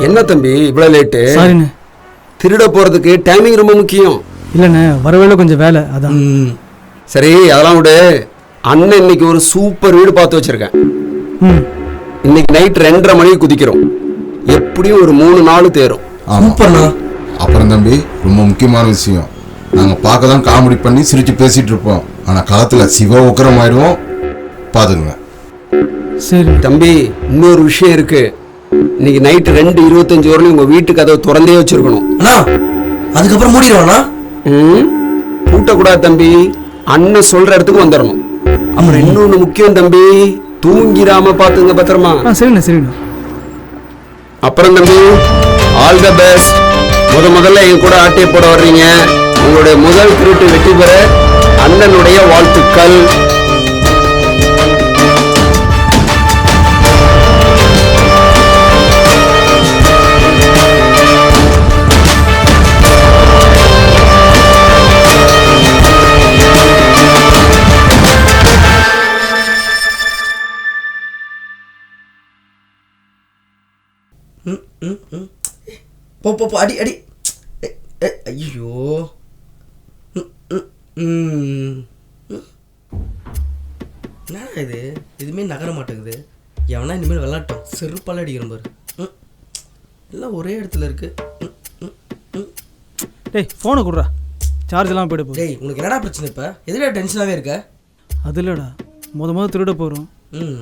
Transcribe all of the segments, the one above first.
என்ன தம்பி இவ்வளவு லேட்டு? சாரிண்ணே. திருட போறதுக்கு டைமிங் ரொம்ப முக்கியம். இல்லைண்ணே, வரவேல கொஞ்சம் வேலை அதான். சரி அதெல்லாம் விடு. அண்ணன் இன்னைக்கு ஒரு சூப்பர் வீடு பார்த்து வச்சிருக்கேன். இன்னைக்கு நைட் 2:30 மணிக்கு குதிக்கிறோம். எப்படியும் ஒரு 3 நாள் தேரும். சூப்பர்ண்ணா. அப்புறம் தம்பி ரொம்ப முக்கியமான விஷயம், நாங்க பார்க்க தான் காமெடி பண்ணி சிரிச்சு பேசிட்டு இருப்போம், ஆனா களத்துல சிவ உக்கரம் ஆயிடுவோம், பாத்துங்க. சரி தம்பி, இன்னொரு விஷயம் இருக்கு. இன்னைக்கு நைட்டு 2:25 வரலையும் உங்க வீட்டு கதவை திறந்தே வச்சிருக்கணும். அதுக்கப்புறம் மூடிடுவானா? பூட்டக்கூடாது தம்பி. அண்ணன் சொல்ற இடத்துக்கு வந்துடணும். அப்புறம் இன்னொன்னு முக்கியம் தம்பி, தூங்கிராம பாத்துங்க பத்திரமா. சரிண்ணா சரிண்ணா. அப்புறம் தம்பி, ஆல் த பெஸ்ட். முதல்ல என் கூட ஆட்டை போட வர்றீங்க. உங்களுடைய முதல் திருட்டு வெற்றி பெற அண்ணனுடைய வாழ்த்துக்கள். போ போ அடி அடி. ஐயோ, என்னடா இது, எதுவுமே நகர மாட்டேங்குது. எவனா இனிமேல் விளாட்டோம், செருப்பால் அடிக்கிறோம் பாரு. எல்லாம் ஒரே இடத்துல இருக்கு. டேய் ஃபோனை கொடுறா, சார்ஜ் எல்லாம் போயிட்டு போகுது. டேய் உனக்கு என்னடா பிரச்சனை இப்போ? எதுல டென்ஷனாகவே இருக்க? அது இல்லைடா, முத திருட போகிறோம்.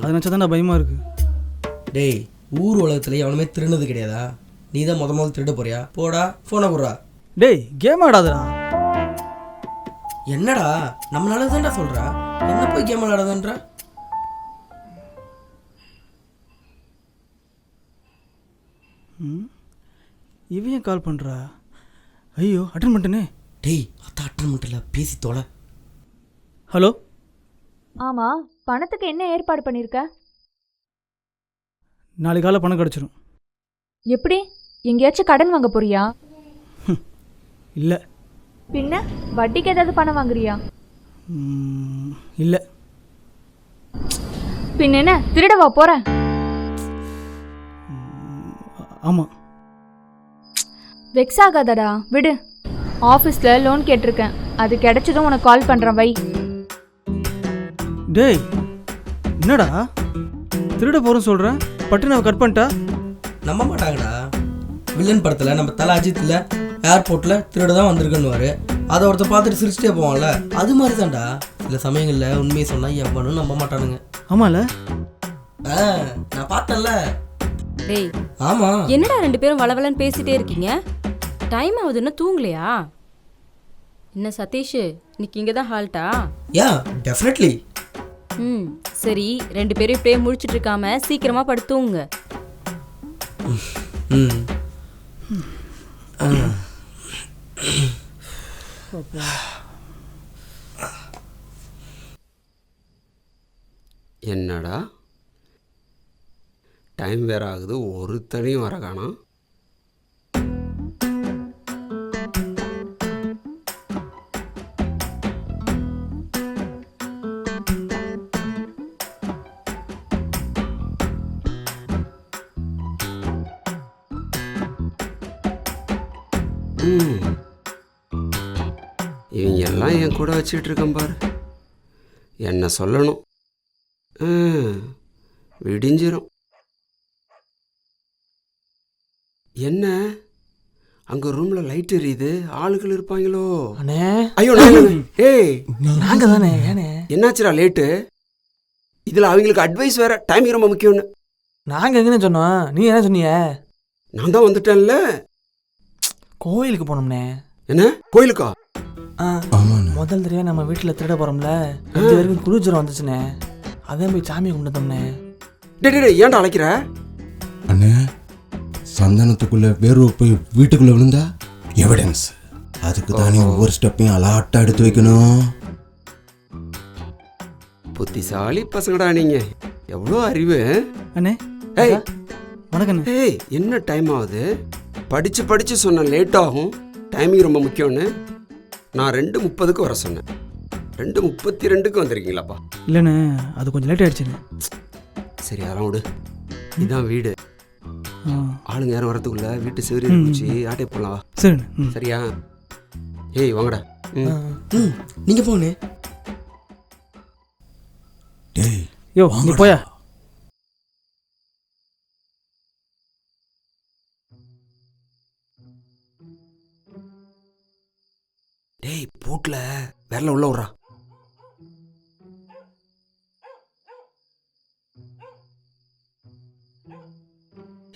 அது நினச்சா தான் பயமாக இருக்கு. டேய், ஊர் உலகத்துல எவனுமே திருடுனது கிடையாதா? நீ தான் முதல் திருட போறியா? போடா ஃபோனை குடுறா. டேய் கேம் ஆடாதடா. என்னடா நம்மளால தான்டா சொல்றா, என்ன போய் கேம் விளையாடாதன்ற? இவன் கால் பண்ணுறா. ஐயோ அட்டன் பண்ணிட்டேனே. டேய் அதான் அட்டன் பண்ணிட்டல, பேசி தொலை. ஹலோ. ஆமாம், பணத்துக்கு என்ன ஏற்பாடு பண்ணியிருக்க? நாளைக்கு காலை பணம் கிடச்சிரும். எப்படி? எங்கேயாச்சும் கடன் வாங்க போறியா? இல்லை. பின்ன வட்டிக்கு ஏதாவது பணம் வாங்குறியா? இல்லை. பின்ன என்ன திருடவா போற? ஆமாம். வெக்ஸ் ஆகாதடா, விடு. ஆஃபீஸில் லோன் கேட்டிருக்கேன், அது கிடைச்சதும் உனக்கு கால் பண்ணுறேன், வை. டேய் என்னடா திருட போகிறேன்னு சொல்கிறேன், பட்டு நான் கட் பண்ணிட்டா? நம்ப மாட்டாங்கடா. வில்லன் படத்துல நம்ம தல அஜித்ல ஏர்போர்ட்ல திருட தான் வந்திருக்குன்னு அதை ஒருத்தர் பார்த்துட்டு சிரிச்சுட்டே போவான்ல, அது மாதிரி தான்டா. சில சமயங்கள்ல உண்மையை சொன்னா எவனும் நம்ப மாட்டானுங்க. ஆமால, நான் பார்த்தேன்ல. டேய் ஆமா, என்னடா 2 பேரும் வளவலன்னு பேசிட்டே இருக்கீங்க? டைம் ஆகுதுன்னா தூங்கலையா? என்ன சதீஷ், இன்னைக்கு இங்கே தான் ஹால்ட்டா? Yeah definitely. சரி, 2 பேரும் இப்படியே முழிச்சிட்டு இருக்காம சீக்கிரமா படுத்துங்க. என்னடா டைம் வேற ஆகுது, ஒருத்தனையும் வர காணோம். இவங்க எல்லாம் என் கூட வச்சுட்டு இருக்கேன் பாரு. என்ன சொல்லணும், விடிஞ்சிரும். என்ன அங்க ரூம்ல லைட் எரியுது, ஆளுகள் இருப்பாங்களோ? ஐயோ ஏய் நாங்க தானே. என்னாச்சுடா லேட்டு? இதுல அவங்களுக்கு அட்வைஸ் வேற, டைமிங் ரொம்ப முக்கியம்னு. நாங்க எங்கன்னு சொன்னோம், நீ என்ன சொன்னீங்க? நான் தான் வந்துட்டேன்ல. கோயிலுக்கு போனோம்னே. என்ன கோயிலுக்கா? முதல் தடவை நம்ம வீட்டுல திருட போறோம்ல, இது வரைக்கும் குளிர்ஜரம் வந்துச்சுனே, அதான் போய் சாமி கும்பிட்டோம்னே. டே ஏன்டா அழைக்கிற? அண்ணே, சந்தனத்துக்குள்ள வேர்வை போய் வீட்டுக்குள்ள விழுந்தா எவிடன்ஸ். அதுக்கு தானே ஒவ்வொரு ஸ்டெப்பையும் அலாட்டா எடுத்து வைக்கணும். புத்திசாலி பசங்கடா நீங்க, எவ்வளோ அறிவு. அண்ணே. ஏய் வணக்கம். ஏய் என்ன டைம் ஆகுது? படிச்சு சொன்ன லேட் ஆகும், டைமிங் ரொம்ப முக்கியம்னு. நான் 2:30க்கு வர சொன்னேன், 2:32க்கு வந்திருக்கீங்களாப்பா? இல்லைண்ணே, அது கொஞ்சம் லேட் ஆயிடுச்சுண்ணே. சரி அதெல்லாம் விடு, இதுதான் வீடு. ஆளுங்க யாரும் வரதுக்குள்ள வீட்டு சிவரி பூச்சி ஆட்டை போடலாம் வா. சரிண்ணே. ம். சரியா? ஏய் வாங்கடா. ம். நீங்கள் போங்க. டேய் யோ நீ போயா. டேய் பூட்ல விரல உள்ள விட்றா.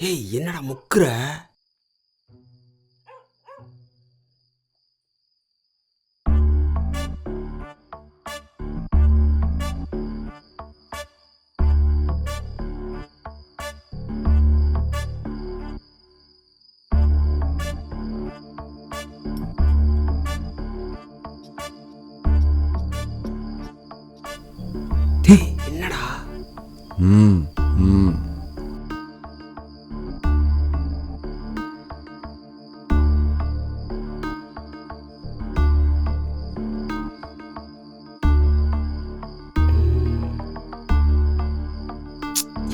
ஏய் என்னடா முக்குற? டேய் என்னடா? ம் ம்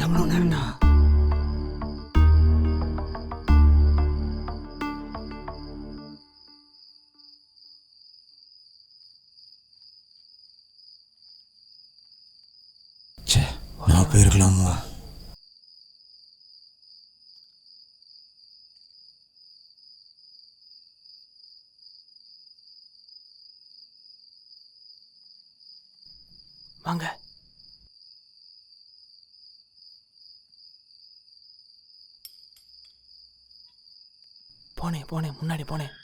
எவ்வளோ நேரம்டா? ச்சே நான் போயிருக்கலாமா? வாங்க. போனேன் முன்னாடி போனேன்.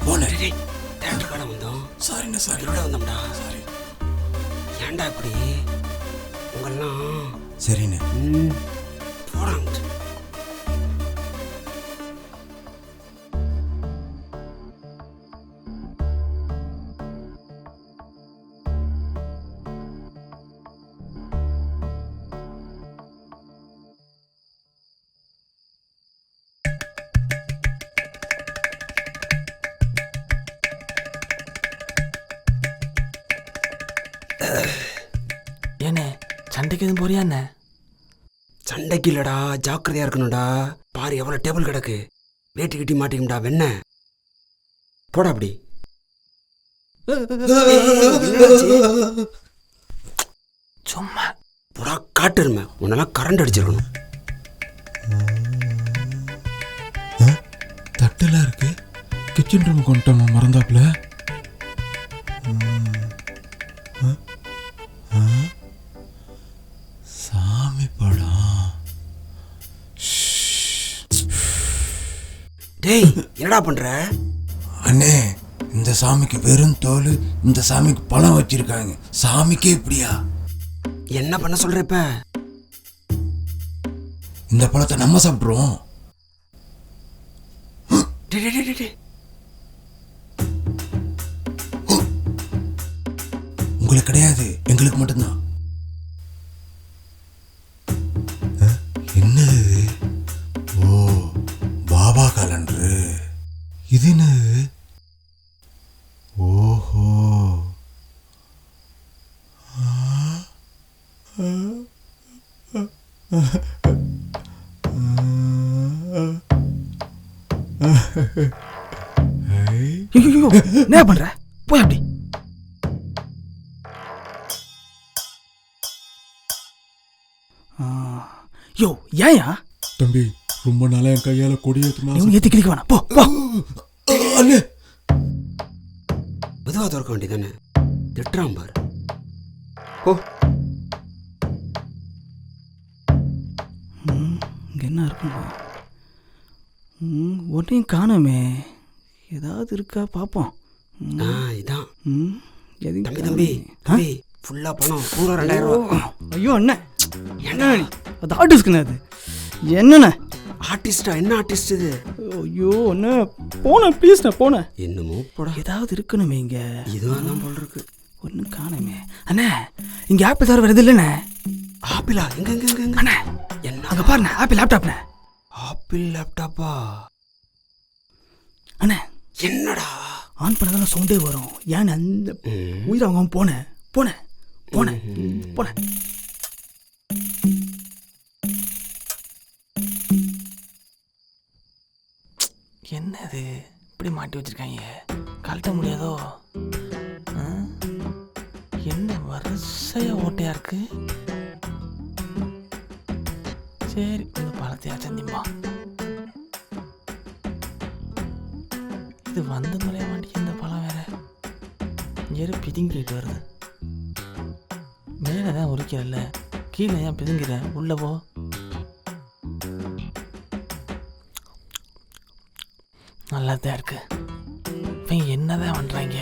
போனேன். டேய் தேட்டர் கடை வந்தோம். சாரிண்ணா சாரி. திருட வந்தோம்டா. சாரி. ஏன்டா இப்படி உங்கெல்லாம்? சரிண்ணே. போடாங்க. ஏண்ணே சண்டைக்கு எதுவும் போறியா என்ன? சண்டைக்கு இல்லடா, ஜாக்கிரதையா இருக்கணும்டா. பாரு எவ்வளவு டேபிள் கிடக்கு. வேட்டி கட்டி மாட்டிக்கும்டா வெண்ண. போடா அப்படி. சும்மா போடா காட்டுருமை. உன்னெல்லாம் கரண்ட் அடிச்சிருக்கணும். தட்டெல்லாம் இருக்கு. கிச்சன் ரூம் கொண்டுட்டோமா மறந்தாப்புல? சாமி படம். டேய் என்னடா பண்ற? அண்ணே இந்த சாமிக்கு வெறும் தோல், இந்த சாமிக்கு பழம் வச்சிருக்காங்க. சாமிக்கே இப்படியா? என்ன பண்ண சொல்ற இப்ப? இந்த பழத்தை நம்ம சாப்பிட்ருவோம். டேய் டேய் டேய் டேய். உங்களுக்கு கிடையாது, எங்களுக்கு மட்டும்தான். என்னது இது? ஓ பாபா காலண்டரு. இது என்னது? ஓஹோ ஐயோ என்ன பண்ற? போய் அப்படி. யோ ஏயா தம்பி, ரொம்ப நாளா என் கையால கொடியேற்றினா நீ ஏத்தி கிளிக்க வேணாம். போ போ. அண்ணே மெதுவா திறக்க வேண்டியதானே. திட்டுறான் பாரு. ஓ இங்க என்ன இருக்கும்? ஒன்றையும் காணோமே. ஏதாவது இருக்கா பார்ப்போம். இதான் எதையும் தம்பி தம்பி தம்பி. ஃபுல்லா பணம் பூரா 2000 ரூபா. ஐயோ அண்ணன் என்ன அது ஆர்டிஸ்ட்க்குண்ணே. அது என்னண்ணே? ஆர்டிஸ்டா? என்ன ஆர்டிஸ்ட் இது? ஐயோ அண்ணே போனேன் ப்ளீஸ்ண்ணே போனேன். என்னமோ போடா. ஏதாவது இருக்கணுமே இங்க. இதுவாக தான் போல் இருக்கு. ஒன்றும் காணுமே. அண்ணே இங்கே ஆப்பிள் தவிர வருது இல்லைண்ணே? ஆப்பிளா? எங்க எங்க எங்க எங்க? அண்ணே என்ன அங்கே பாருண்ணே, ஆப்பிள் லேப்டாப்ண்ணே. ஆப்பிள் லேப்டாப்பா? அண்ணே என்னடா ஆன் பண்ணதான சவுண்டே வரும். ஏன் அந்த உயிர் அவங்க போனேன் போனேன் போனேன் போனேன். என்னது இப்படி மாட்டி வச்சிருக்காங்க? கழட்ட முடியாதோ? என்ன வரிசையா ஓட்டையா இருக்கு? சரி இந்த பழத்தையா சந்திப்பா. இது வந்த முறையா மாட்டிக்க இந்த பழம் வேற ஏறு பிதுங்கிட்டு வருது. மேலே தான் உரிக்கிறல்ல, கீழே ஏன் பிதுங்கிற? உள்ள போ. நல்லாதான் இருக்கு. இப்போ என்னதான் பண்றாங்க?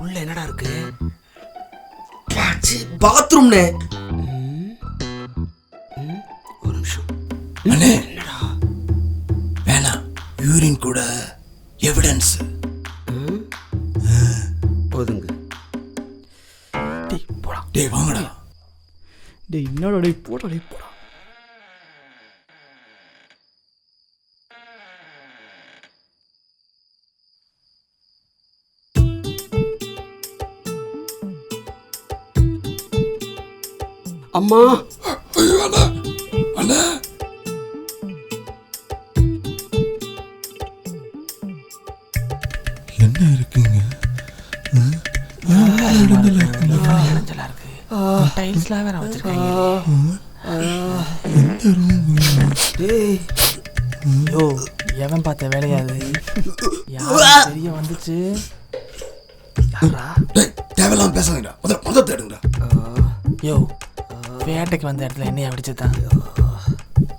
உள்ள என்னடா இருக்கு? பாத்ரூம்னே. ஒரு நிமிஷம். அண்ணே என்னடா? வேணாம், யூரின் கூட எவிடன்ஸ். ஒதுங்க. டேய் வாங்கடா. டேய் என்னடா டேய் போடா டேய் போடா. அம்மா ஐயோ அண்ணா, அண்ணா என்ன இருக்குங்க? இடைஞ்சலா இருக்கு. டைல்ஸ்லாம் வேற வச்சிருக்காங்க. டேய் யோ எவன் பார்த்த வேலையாது? யாரும் தெரிய வந்துச்சு. யாரா? டேய் தேவையில்லாம பேசாதீங்கடா. முதல்ல தேடுங்கடா. யோ வேட்டைக்கு வந்த இடத்துல என்னைய அடிச்சுதான்.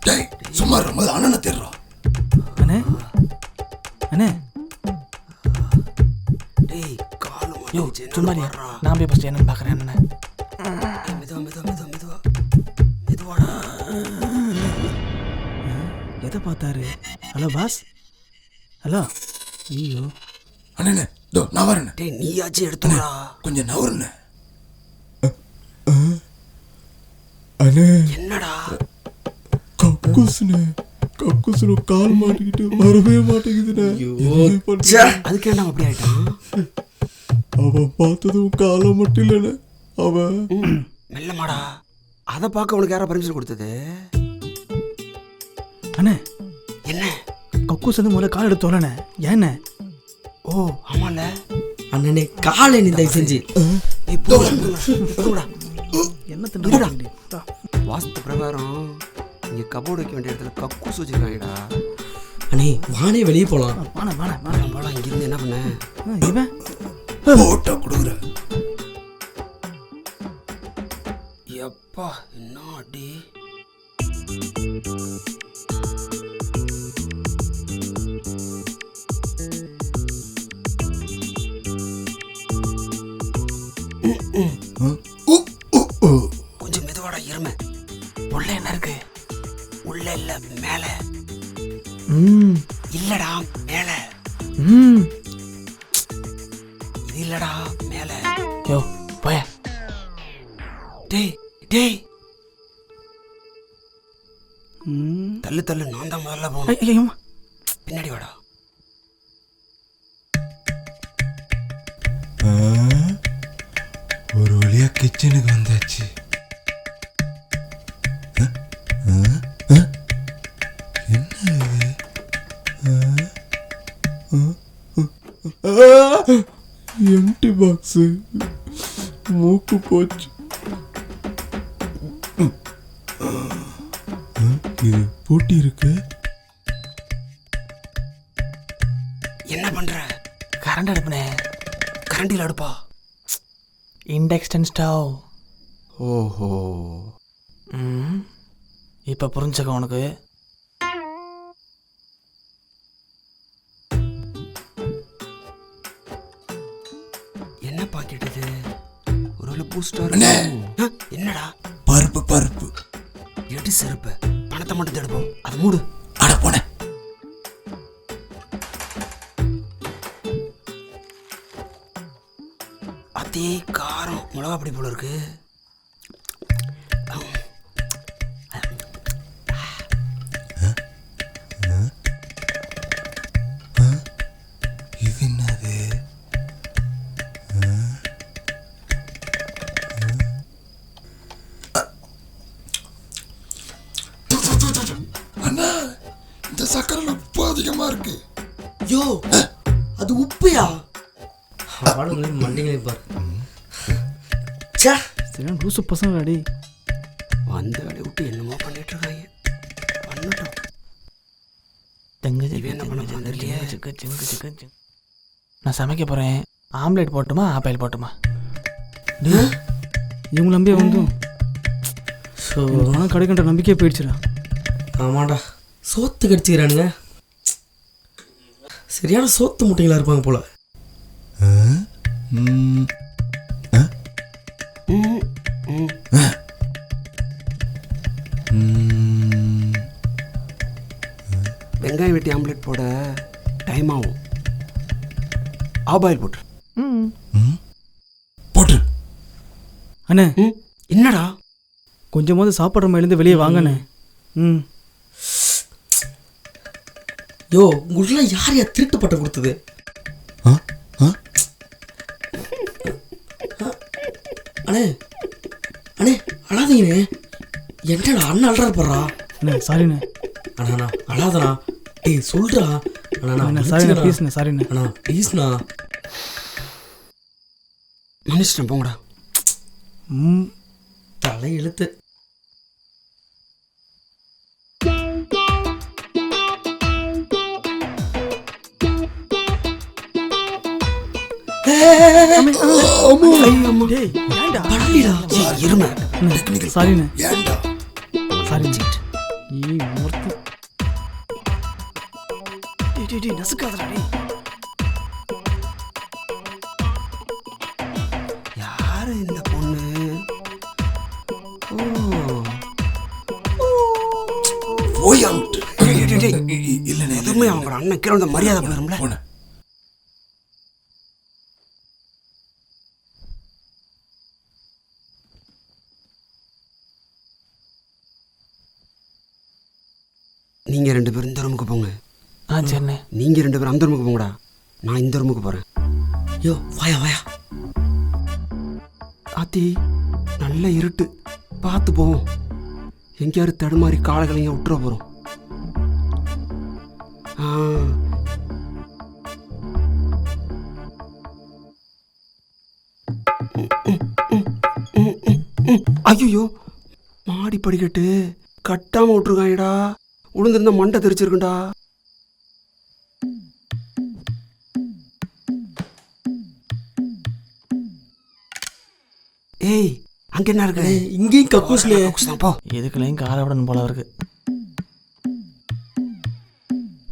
டேய் சும்மா இரு, முதல்ல அண்ணனை தேடுறா. அண்ணே அண்ணே டேய் காலு யோ மாட்டிச்சு. சும்மா இரு. நான் போய் ஃபர்ஸ்ட் என்னன்னு பார்க்குறேன். என்ன மெதுவா மெதுவா மெதுவா மெதுவா மெதுவாடா. எதை பார்த்தாரு? Hello boss. ஹலோ. ஐயோ அண்ணே இதோ நான் வரேன். டேய் நீயாச்சும் எடுத்துடா. கொஞ்சம் நவருண்ணே. அண்ணே என்னடா? கக்கூசுண்ணே, கக்கூசுல கால் மாட்டிக்கிட்டு வரவே மாட்டேங்குதுண்ணே. அதுக்கு என்ன அப்படி ஆயிட்டான்? அவன் பார்த்ததும் காலை மட்டும் இல்லைண்ணே, அவன் மெல்லமாடா. அதை பார்க்க உனக்கு யாரா பர்மிஷன் கொடுத்தது? அண்ணே என்ன? கக்கூஸ் வந்து முதல்ல கால் எடுத்து வரண்ணே. ஏண்ணே? ஓ ஆமால. அண்ணனே காலை நீ தயவு செஞ்சு. என்ன தின்னுடா? வாஸ்து பிரகாரம் இங்க கபோர்டு வைக்க வேண்டிய இடத்துல கக்கூஸ் வச்சிருக்காங்கடா. அண்ணே வானே வெளியே போலாம். வாண வாண வாண போலாம். இங்க இருந்து என்ன பண்ண? இவன் போட்டா கொடுக்குற. எப்பா என்ன அடி. கொஞ்சம் மெதுவாடா இருமை. உள்ள என்ன இருக்கு? உள்ள இல்ல மேல. ம் இல்லடா மேல. ம் இது இல்லடா மேல. யோ போய. டேய் டேய் ம் தள்ளு தள்ளு. நான் தான் முதல்ல போகணும். ஐயோ பின்னாடி வாடா. ஒரு வழியா கிச்சனுக்கு வந்தாச்சு. எம்டி பாக்ஸ், மூக்கு போச்சு. இது பூட்டி இருக்கு. என்ன பண்ற? கரண்ட் அடுப்புனே. கரண்டில் அடுப்பா? Induction stove. ஓஹோ. ம் இப்போ புரிஞ்சுக்க உனக்கு. என்ன பாக்கெட் இது? ஒருவேளை பூஸ்டர். அண்ணே. என்னடா? பருப்பு பருப்பு. எடு செருப்பு. பணத்தை மட்டும் எடுப்போம். அது மூடு. அட போன. அதே காரம் மிளகா பொடி போல இருக்கு. பயங்கர உப்பு அதிகமா இருக்கு. யோ அது உப்புயா? ஆளுங்களையும் மண்டைகளையும் பாரு. ச்சே, சரியான லூசு பசங்க அடி. வந்த வேலையை விட்டு என்னமோ பண்ணிட்டு இருக்காங்க. பண்ணட்டும். நான் சமைக்க போகிறேன். ஆம்லேட் போட்டுமா ஆப்பாயில் போட்டுமா? இவங்க நம்பியே வந்து பணம் கிடைக்கின்ற நம்பிக்கையே போயிடுச்சுடா. ஆமாடா, சோத்து கடிச்சுக்கிறானுங்க. சரியான சோத்து முட்டைகளா இருப்பாங்க போல. வெங்காயம் வெட்டி ஆம்லெட் போட டைம் ஆகும். ஆபாயில் போட்டு போட்டு. அண்ணே என்னடா கொஞ்சமாவது சாப்பிட்ற மாதிரிலேருந்து வெளியே வாங்கண்ணே. ம் யோ உங்களுக்குலாம் யார் யார் திருட்டு பட்டம் கொடுத்தது? அண்ணே அண்ணே அழாதீங்கண்ணே. என்னடா அண்ணன் அழறாரு போடுறா. அண்ணே சாரிண்ணே. அண்ணா அழாதண்ணா. டேய் சொல்றா. அண்ணா சாரிண்ணே ப்ளீஸ்ண்ணே. சாரிண்ணே. அண்ணா ப்ளீஸ்ண்ணா. மன்னிச்சிட்டேன் போங்கடா. ம் தலை எழுத்து. டேய் ஏன்டா? இருமை. சாரிண்ணே. ஏன்டா? சாரிண்ணே. ஏய் மூர்த்தி. டேய் நசுக்காதடா டேய். யாரு இந்த பொண்ணு? போய் அவுட். இல்லைண்ணே எதுவுமே அவங்க அண்ணன் கீழே வந்த மரியாதை போயிரும்ல. போன நீங்க 2 பேரும் இந்த ரூமுக்கு போங்க. சரிண்ணே. நீங்க 2 பேரும் அந்த ரூமுக்கு போங்கடா. நான் இந்த ரூமுக்கு போறேன். யோ வாயா வாயா. ஆத்தி நல்ல இருட்டு, பார்த்து போவோம். எங்கேயாரு தடுமாறி காலகளையும் விட்டுற போறோம். ஐயோ மாடி படிக்கட்டு கட்டாம விட்டுருக்காங்கடா. உளுந்திருந்த மண்டை தெரிச்சிருக்குண்டா. ஏய் அங்க என்ன இருக்கு? இங்கேயும் கக்கூஸ்ல போ. இதுக்குள்ளேயும் காலப்படணும் போல இருக்கு.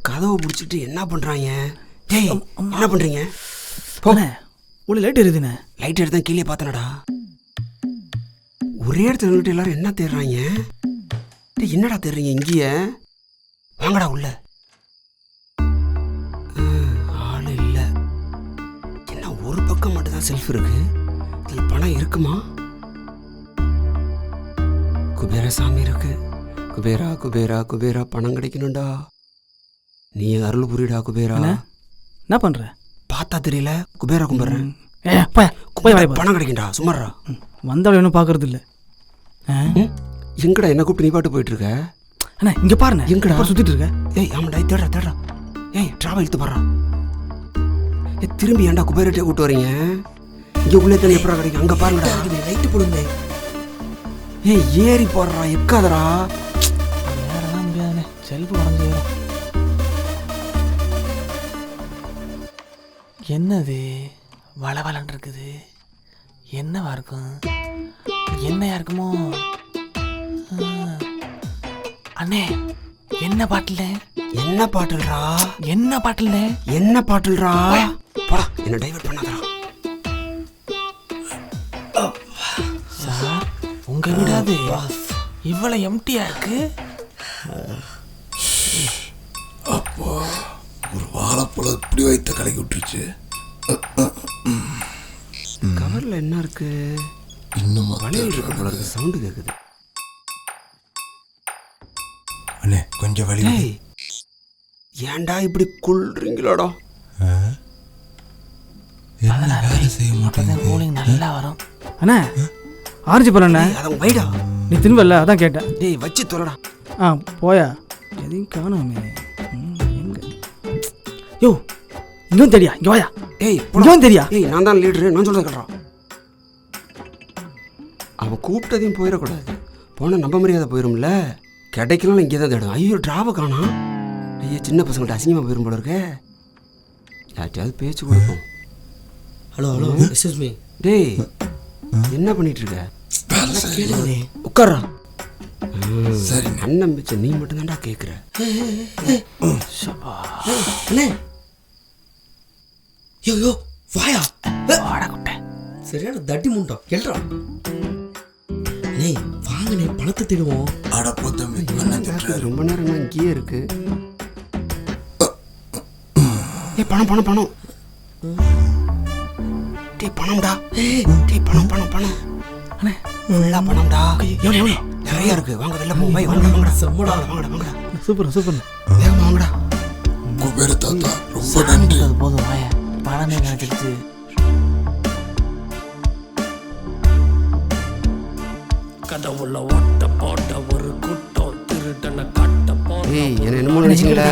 கதவை பிடிச்சிட்டு என்ன பண்றாங்க? ஏய் என்ன பண்றீங்க? போண்ணே உள்ள லைட் எரியுதுண்ணே. லைட் எடுத்தா கீழே பார்த்தனடா. ஒரே இடத்துல நின்றுட்டு எல்லாரும் என்ன தேடுறாங்க? டேய் என்னடா தேடுறீங்க இங்கேயே? வாங்கடா உள்ள. ஆள் இல்ல. என்ன ஒரு பக்கம் மட்டும் தான் செல்ஃப் இருக்கு. இதில் பணம் இருக்குமா? குபேர சாமி இருக்கு. குபேரா குபேரா குபேரா பணம் கிடைக்கணும்டா. நீ அருள் புரிடா குபேரா. என்ன பண்ற? பார்த்தா தெரியல. குபேரா கும்பிட்றேன். பணம் கிடைக்கும்டா. சும்மாறா. வந்தாலும் இன்னும் பார்க்கறது இல்லை. எங்கடா என்ன கூப்பிட்டு நீ பாட்டு போயிட்டு இருக்க? அண்ணா இங்க பாருண்ணே. எங்கடா சுத்திட்டு இருக்க? ஏய் ஆமாடா தேடுறா தேடுறா. ஏய் டிராவல் இழுத்து பாடுறா. திரும்பி ஏன்டா குபேரட்டே கூப்பிட்டு வரீங்க? இங்கே உள்ளே தண்ணி எப்படா கிடைக்கும்? அங்கே பாருங்கடா. லைட்டு போடுங்க. ஏய் ஏறி போடுறா எக்காதடா. வேறலாம் முடியாதுண்ணே. செல்ஃபு உடஞ்சி வரும். என்னது வளவலன் இருக்குது? என்னவா இருக்கும்? என்னையா இருக்குமோ? அண்ணே என்ன பாட்டில்? என்ன பாட்டுல்றா? என்ன பாட்டில்? என்ன பாட்டுல்றா? போடா என்ன டைவர்ட் பண்ணாதடா. சார் உங்க விடாது இவ்வளவு எம்டியா இருக்கு. அப்பா ஒரு வாழைப்பழம் இப்படி வைத்த கலக்கி விட்டுருச்சு. கவர்ல என்ன இருக்கு? இன்னும் வளையல் இருக்கு போல இருக்கு. சவுண்டு கேக்குது. அண்ணே கொஞ்சம் வலி. ஏய் ஏன்டா இப்படி குள்றீங்களாடா? வேலை செய்ய மாட்டேன். கூலிங் நல்லா வரும். அண்ணா ஆரஞ்சு பழண்ணே. அதை வைடா. நீ தின்வல்ல அதான் கேட்டேன். டேய் வச்சு தொலைடா. போயா எதையும் காணாமே. யோ இங்க வந்து தெரியா இங்க வாயா ஏய் இங்க வந்து தெரியா ஏய் நான் தான் லீடரு, நான் சொல்றது கேட்றா. அவன் கூப்பிட்டதையும் போயிடக்கூடாது, போனால் நம்ம மரியாதை போயிடும்ல. கிடைக்கலாம் இங்கே தான் தேடும். ஐயோ டிராவை காணா. ஐயோ சின்ன பசங்கள்ட்ட அசிங்கமாக போயிடும் போல இருக்க. யார்ட்டையாவது பேச்சு கொடுப்போம். Hello hello excuse me. டேய் என்ன பண்ணிட்டு இருக்க? உட்கார்றா. சரி அண்ணன் பிச்சை நீ மட்டும் தான்டா கேட்குற. அண்ணே யோ யோ வாயா வாடா குட்டை. சரியான தட்டி முண்டோம் கேள்றா. அண்ணே வாங்கண்ணே பணத்தை தேடுவோம். ரொம்ப நேரம் இங்கேயே இருக்கு. ஏய் பணம் பணம் பணம். டேய் பணம்டா. டேய் பணம் பணம் பணம். அண்ணே ஃபுல்லா பணம்டா. எவ்வளோ எவ்வளோ நிறைய இருக்கு. வாங்க வெளில போ. போய் வாங்க வாங்கடா. செம்மடா வாங்கடா வாங்கடா. Super super. வேகமா வாங்கடா. குபேர தாத்தா ரொம்ப நன்றி. அது போதும் வாய பணமே கிடைச்சிருச்சு. கடவுள ஓட்ட போட்ட ஒரு கூட்டம் திருடன கட்ட போட்ட. ஏய் என்ன என்னமோ நினைச்சீங்களா?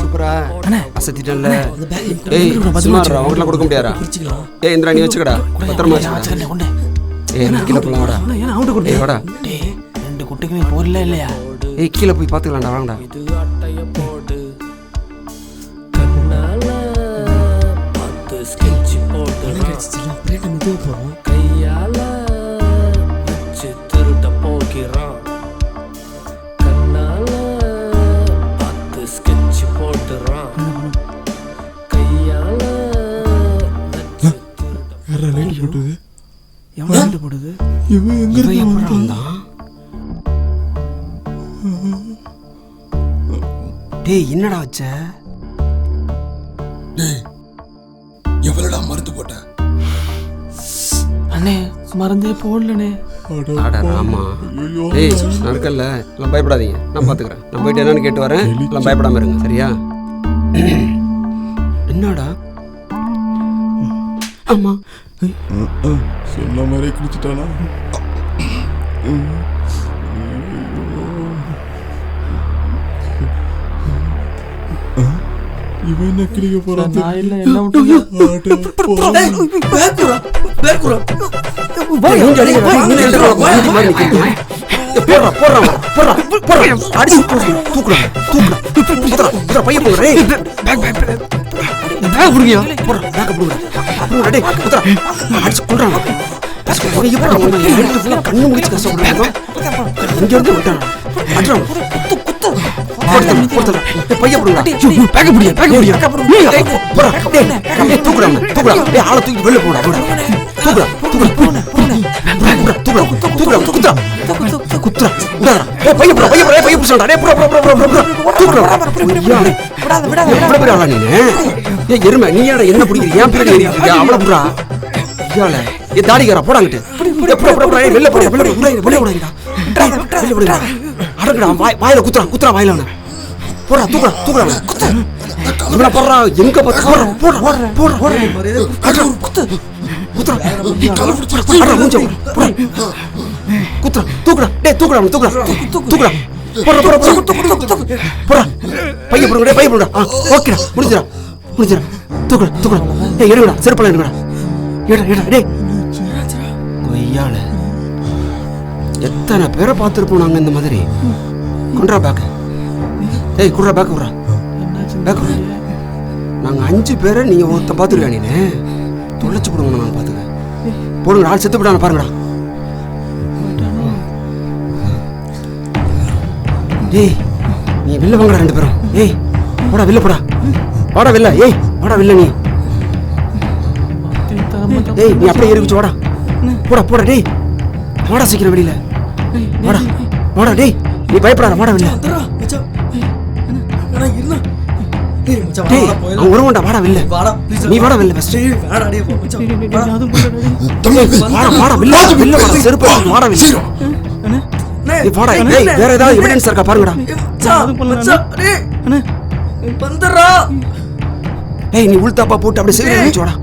சூப்பரா அண்ணே அசத்திட்டேன்ல. அந்த பேக் ஏய் சும்மாடா, அவங்களாம் கொடுக்க முடியாதா? பிரிச்சுக்கலாம். ஏய் இந்திரா நீ வச்சுக்கடா, பத்திரமா வச்சுக்கடா. வச்சுக்கண்டே கொண்டே. ஏய் கீழே போலாம் வாடா. ஏன்னா அவன்கிட்ட கொடுத்து ஏய் வாடா. டேய் 2 குட்டைக்குமே போறல இல்லையா? ஏய் கீழே போய் பார்த்துக்கலாம்டா, வாங்கடா. இது அட்டைய போடு கண்ணால பத்து ஸ்கெட்ச் போட்டு அப்படியே நம்ம இதுவா போறோம். கையால வச்சு திருட போகிறான். கண்ணால பத்து ஸ்கெட்ச் போட்டுறான். கையால வச்சு திருட. யாரா லைட் போட்டது? எவன் லைட் போடுது? இவன் எங்க இவன் இருந்து எப்படா வந்தான்? வந்தான்? டேய் என்னடா வச்ச? எவ்வளோடா மருந்து போட்ட? அண்ணே மறந்தே போடலனே. அட ராமா. ஏய் நான் இருக்கல்ல, எல்லாம் பயப்படாதீங்க, நான் பார்த்துக்கிறேன். நான் போயிட்டு என்னன்னு கேட்டு வரேன், எல்லாம் பயப்படாம இருங்க சரியா? என்னடா? ஆமா சொன்ன மாதிரி குடிச்சிட்டானா? இவன் என்ன கிளிக்க போறான்? நான் இல்ல என்ன விட்டுங்க. பேக் குறா பேக் குறா. மூஞ்சி அடிக்கிற, மூஞ்சி அடிக்கிற, மூஞ்சி மாதிரி நிக்கிறீங்க. போடுறா போடுறா போடுறா போடுறா, அடிச்சு தூக்குறா தூக்குறா தூக்குறா தூக்குறா பைய போடுறா. ஏய் பேக் பேக் பேக் புடிங்க. போடுறா பேக் புடிங்க. அப்புறம் டேய் குத்துறா அடிச்சு கொல்றாங்க. பைய போடுறா. உன்னை எடுத்து ஃபுல்லா கண்ணு முடிச்சு கஷ்டப்படுறாங்க. இங்க இருந்து விட்டான் அட்றா குத்து குத்து போடுறா. டேய் பைய போடுடா. பேக் புடிங்க பேக் புடிங்க. டேய் போடுறா. டேய் தூக்குறா தூக்குறா. டேய் ஆளை தூக்கி வெளிய போடா. தூக்குறா தூக்குறா தூக்குறா தூக்குறா தூக்குறா குத்துறா குத்துறா உடாடா. ஏய் பைய போடா பைய போடா. பைய புடிச்சடா. டேய் போடா போடா போடா போடா தூக்குறா. விடாத விடாத எவ்வளவு பெரிய ஆளா நீ? ஏய் எருமை நீ ஏடா என்ன பிடிக்கிறீங்க? ஏன் பிறகு ஏறியா? அவள புடா. ஐயால ஏ தாடிகாரா போடாங்கட்டு. போடா போடா போடா. வெளிய போடா வெளிய போடா. வெளிய போடா. வெளிய போடா. அடங்கடா வாயில குத்துறா குத்துறா வாயில அவன. போடா தூக்குறா தூக்குறா குத்து. இவன போறா எங்க போறா போடா போடா போடா. அட குத்து குத்துறா. அட மூஞ்ச போடா. குத்துறா தூக்குறா. டேய் தூக்குறா தூக்குறா தூக்குறா. போடா போடா போடா போடா. பைய போடுங்க. டேய் பைய போடுடா. ஓகேடா முடிஞ்சிரா முடிஞ்சிரா. தூக்குறா தூக்குறா. ஏய் எடுங்கடா செருப்பல எடுங்கடா. ஏடா ஏடா டேய் கொய்யால எத்தனை பேரை பார்த்துருப்போம் நாங்கள் இந்த மாதிரி. கொண்டா பேக்கு. ஏய் குடுறா பேக்கு விட்றா பேக்கு. நாங்கள் 5 பேரை நீங்கள் ஒருத்தன் பார்த்துருக்கா நீ தொலைச்சு போடுங்க. நாங்கள் பார்த்துக்க போடுங்க. ஆள் செத்து போட்டாங்க பாருங்கடா. ஏய் நீ வெளில வாங்கடா 2 பேரும். ஏய் போடா வெளில போடா. வாடா வெளில. ஏய் வாடா வெளில நீ. ஏய் நீ அப்படியே ஏறிச்சு வாடா. போடா போடா. டேய் வாடா சீக்கிரம் வெளியில வாடா வாடா. டேய் நீ பயப்படாத வாடா வெளில. மச்சான் அண்ணா இருண்ணா. டேய் மச்சான் டேய் வாடா போயிடலாம். அவன் வருவான்டா. வாடா வெளில. வாடா ப்ளீஸ். நீ வாடா வெளில ஃபர்ஸ்ட். டேய் வாடா டேய் மச்சான் வாடா வாடா வெளில வெளில வாடா. செருப்பு வாடா வெளில. நீ வாடா. டேய் வேற ஏதாவது எவிடன்ஸ் இருக்கா பாருங்கடா. மச்சான் டேய் அண்ணே வந்துடுறா. ஏய் நீ உள்தாப்பா போட்டு அப்படியே சீக்கிரம் வாடா.